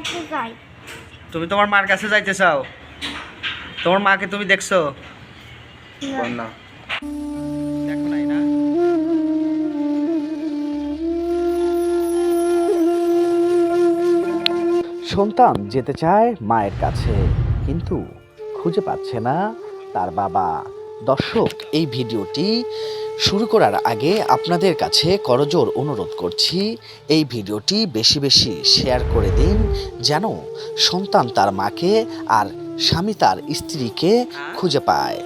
কাছে যাই। তুমি তোমার মার কাছে যাইতে চাও? তোমার মাকে তুমি দেখছো? না। না, দেখো নাই না? সন্তান যেতে চায় মায়ের কাছে, কিন্তু খুঁজে পাচ্ছে না তার বাবা। দর্শক, এই ভিডিওটি শুরু করার আগে আপনাদের কাছে করজোর অনুরোধ করছি, এই ভিডিওটি বেশি বেশি শেয়ার করে দিন, যেন সন্তান তার মাকে আর স্বামী তার স্ত্রীকে খুঁজে পায়।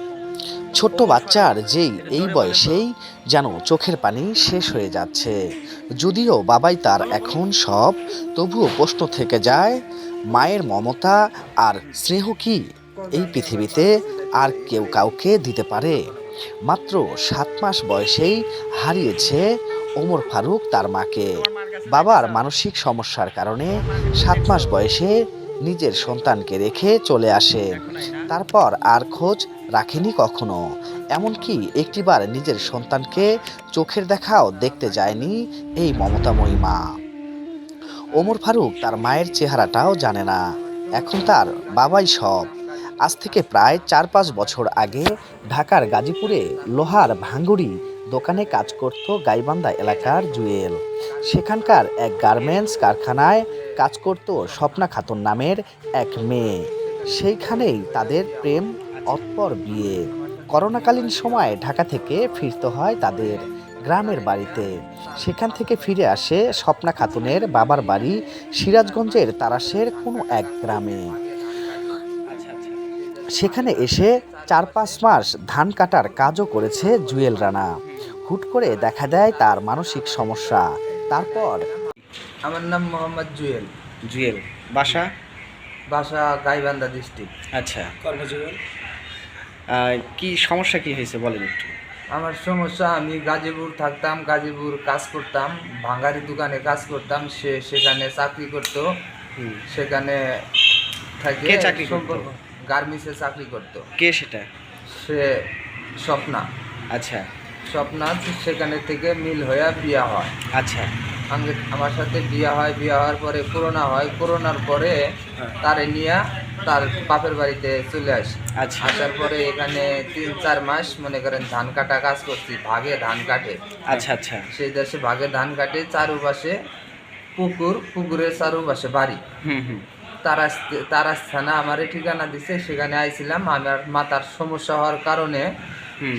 ছোট্ট বাচ্চার যেই এই বয়সেই যেন চোখের পানি শেষ হয়ে যাচ্ছে। যদিও বাবাই তার এখন সব, তবুও প্রশ্ন থেকে যায়, মায়ের মমতা আর স্নেহ কি এই পৃথিবীতে আর কেউ কাউকে দিতে পারে? মাত্র 7 মাস বয়সেই হারিয়েছে ওমর ফারুক তার মাকে। বাবার মানসিক সমস্যার কারণে 7 মাস বয়সে নিজের সন্তানকে রেখে চলে আসে। তারপর আর খোঁজ রাখেনি কখনো। এমনকি একটিবার নিজের সন্তানকে চোখের দেখাও দেখতে যায়নি এই মমতাময়ী মা। ওমর ফারুক তার মায়ের চেহারাটাও জানে না। এখন তার বাবাই সব। আজ থেকে প্রায় 4-5 বছর আগে ঢাকার গাজীপুরে লোহার ভাঙ্গুড়ি দোকানে কাজ করত গাইবান্ধা এলাকার জুয়েল। সেখানকার এক গার্মেন্টস কারখানায় কাজ করত স্বপ্না খাতুন নামের এক মেয়ে। সেইখানেই তাদের প্রেম, অতঃপর বিয়ে। করোনাকালীন সময়ে ঢাকা থেকে ফিরতে হয় তাদের গ্রামের বাড়িতে। সেখান থেকে ফিরে আসে স্বপ্না খাতুনের বাবার বাড়ি সিরাজগঞ্জের তারাশের কোনো এক গ্রামে। সেখানে এসে 4-5 মাস ধান কাটার কাজও করেছে জুয়েল রানা। হুট করে দেখা দেয় তার মানসিক সমস্যা। তারপর আমার নাম মোহাম্মদ জুয়েল। জুয়েল, বাসা? বাসা গাইবান্ধা ডিস্ট্রিক্ট। আচ্ছা, কি সমস্যা কি হয়েছে বলেন একটু। আমার সমস্যা, আমি গাজীপুর থাকতাম, গাজীপুর কাজ করতাম, ভাঙ্গারি দোকানে কাজ করতাম। সেখানে চাকরি করতো। সেখানে থাকে কে চাকরি করতো? গার্মেন্টসে চাকরি করতো। কে সেটা? সে স্বপ্না। আচ্ছা স্বপ্না সেখানে থেকে মিল হয়ে বিয়ে হয়। আচ্ছা আমার সাথে বিয়ে হয়। বিয়ে হওয়ার পরে করোনা হয়। করোনার পরে তারে নিয়ে তার বাপের বাড়িতে চলে আসি। আচ্ছা আসার পরে এখানে 3-4 মাস মনে করেন ধান কাটা কাজ করছি। ভাগে ধান কাটে। আচ্ছা আচ্ছা সেই দেশে ভাগে ধান কাটে, চারুপাশে পুকুর, পুকুরের চারুপাশে বাড়ি। হুম তারাস থানা আমারে ঠিকানা দিছে, সেখানে আইছিলাম। আমার মাথার সমস্যা হওয়ার কারণে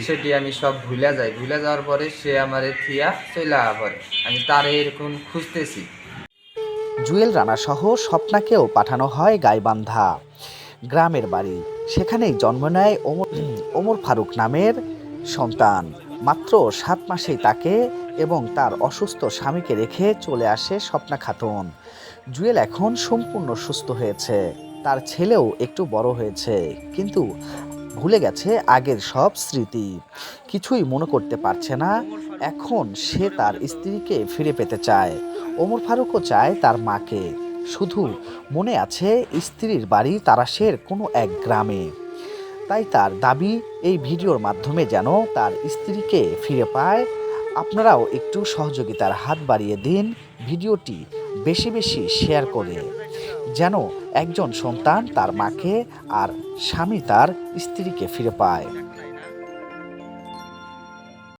সেটি আমি সব ভুলে যাই। ভুলে যাওয়ার পরে সে আমারে থিয়া চলে যাওয়ার পরে আমি তারে এরকম খুঁজতেছি। জুয়েল রানা সহ স্বপ্নাকেও পাঠানো হয় গাইবান্ধা গ্রামের বাড়ি। সেখানেই জন্ম নেয় ওমর ফারুক নামের সন্তান। মাত্র 7 মাসেই তাকে এবং তার অসুস্থ স্বামীকে রেখে চলে আসে স্বপ্না খাতুন। জুয়েল এখন সম্পূর্ণ সুস্থ হয়েছে। তার ছেলেও একটু বড় হয়েছে, কিন্তু ভুলে গেছে আগের সব স্মৃতি। কিছুই মনে করতে পারছে না। এখন সে তার স্ত্রীকে ফিরে পেতে চায়। ওমর ফারুকও চায় তার মাকে। শুধু মনে আছে স্ত্রীর বাড়ি তারাশের কোনো এক গ্রামে। তাই তার দাবি, এই ভিডিওর মাধ্যমে যেন তার স্ত্রীকে ফিরে পায়। আপনারাও একটু সহযোগিতার হাত বাড়িয়ে দিন, ভিডিওটি বেশি বেশি শেয়ার করে, যেন একজন সন্তান তার মাকে আর স্বামী তার স্ত্রীকে ফিরে পায়।